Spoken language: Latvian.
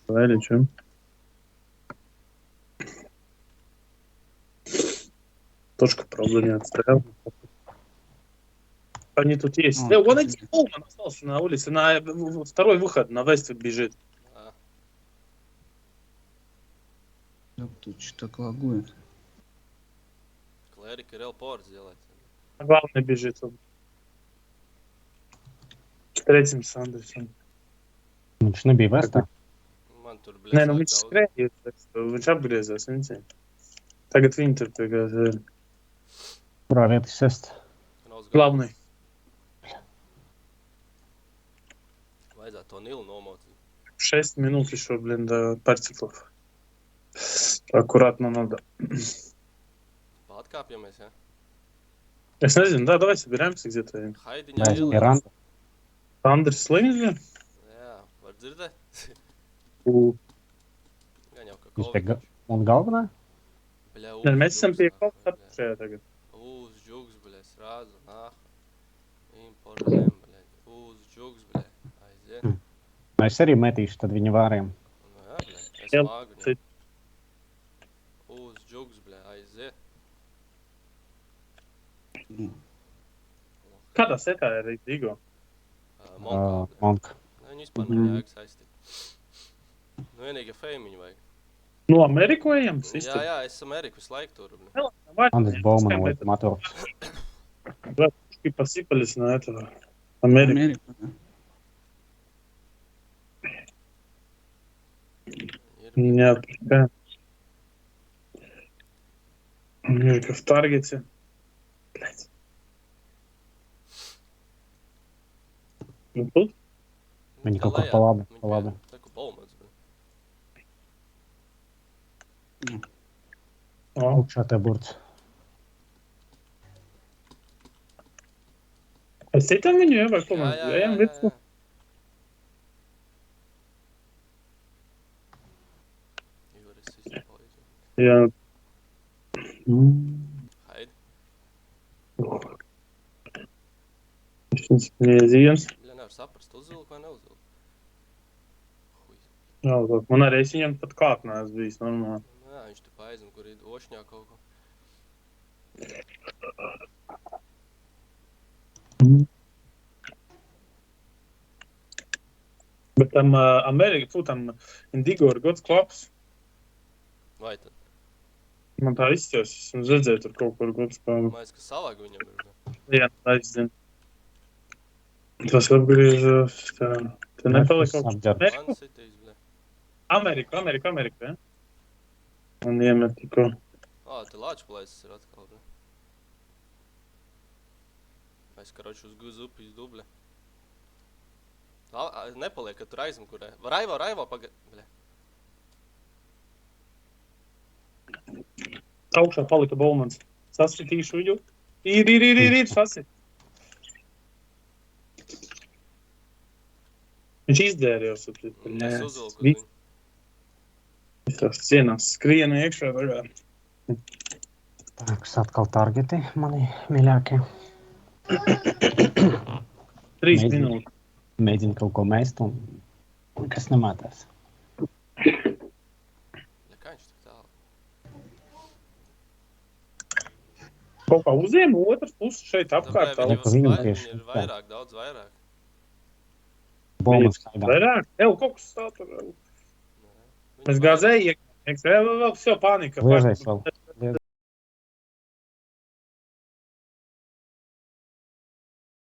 Величу. Точка, правда, не отстрелял. Они тут есть. Ну, Вон тут один Боуман остался на улице. Второй выход на Вестик бежит. А, да, тут что-то лагует. Клэрик и Релпорт сделать. Главный бежит. Он. Tретьим с Андерсом. Viņš nebija vestā. Man tur, Nē, bļēc, nu vajag viņš daudz. skrēja. Viņš apgriezās. Tagad viņi tur piegāz. Kurā vietā sest? Kraus galvu. Главный. Vajadzētu to Nilu nomot. 6 минут еще, блин, до партиклов. Аккуратно надо. Paatkāpjamies, ja? Es nezinu, да, давай собираемся где-то. Haidiņā Mēs ielā. pie randa. Андерс Слейнс, же? Jā, var dzirdēt? У. Gan jau, ka Viņš pie Covid. un galvenā? Bļa, Nē, mēs esam pie nākamā, kaut kā bļa. šajā tagad. Uz džugs, bļa, srādzu, nāha. Importēm, bļa. Uz džugs, bļa. Aiziet. Mēs arī metīšu tad viņa vāriem. Nu jā, bļa, es Jā, māgu viņam. cit. Uz džugs, bļa, aiziet. Kādā setā ir Digo? Monkā, bļa. Monka. Nu, viņi vispār nav jēgas saistīt. Nu, vienīgi fēmiņu vajag. Nu, Ameriku ejam? Jā, jā, es Ameriku visu laiku tur, bļa. Андерс Боуман vai Матов. И посыпались на этого. Америку. Америка, да. Нет. Да. Америка в таргете. Блять. Ну тут? Viņi kaut kur Lejā. pa labi. Viņi Pa labi. Taku Baumans, bļa. О, Augšā te burts. es citam viņu jau vai ko Jā, mēs jā, jā, ejam jā, virsmu? jā. Ivaris visu palīdz. Jā. Haidi. Šis nezīmes. Bļa, nevar saprast, uzvilk vai neuzvilk. Huj. Jā, lūk, man arī es viņam pat kāpnās bijis normāli. Nu jā, viņš te paizina, kur ir ošņā kaut ko. Bet tam Amerika, tam Indigo ir gods klaps. Vai tad? Man tā izķers, es redzēju tur kaut kur gods klaps. Mājas, ka savāga viņam ir, bļa. Jā, aizdzinu. Tas apgriežas, tā. Te nepalika kaut kas. Apģērbs. Ameriku? Man sitīs, bļa. Ameriku, ja? Un iemet tikko. Ā, te Lāčplaisis ir atkal, bļa. Es, karoči, uz Guz upis dubļa. Nepaliek, ka tur aizmugurē. Raivo, paga... Bļa. Augšā palika Baumans. Sasitīšu viņu. Ir, sasit. Viņš izdērījās. Es uzvilku uz Viss viņu. tās cienās skriena iekšā tagad. Tā, kas atkal targeti mani mīļākie. 3 minūtes. Mēģina kaut ko mēst un kas nemātās. Bļa, kā viņš tik tālu? Kaut kā uziem otrs puses šeit apkārt. Tāpēc pa viņam viņi tieši, ir tā. vairāk, daudz vairāk. Boumans skaidām. Vairāk? Kaut kas tā tur. Mēs Viņi gāzēji, vēl, все, panika. Liežais vēl.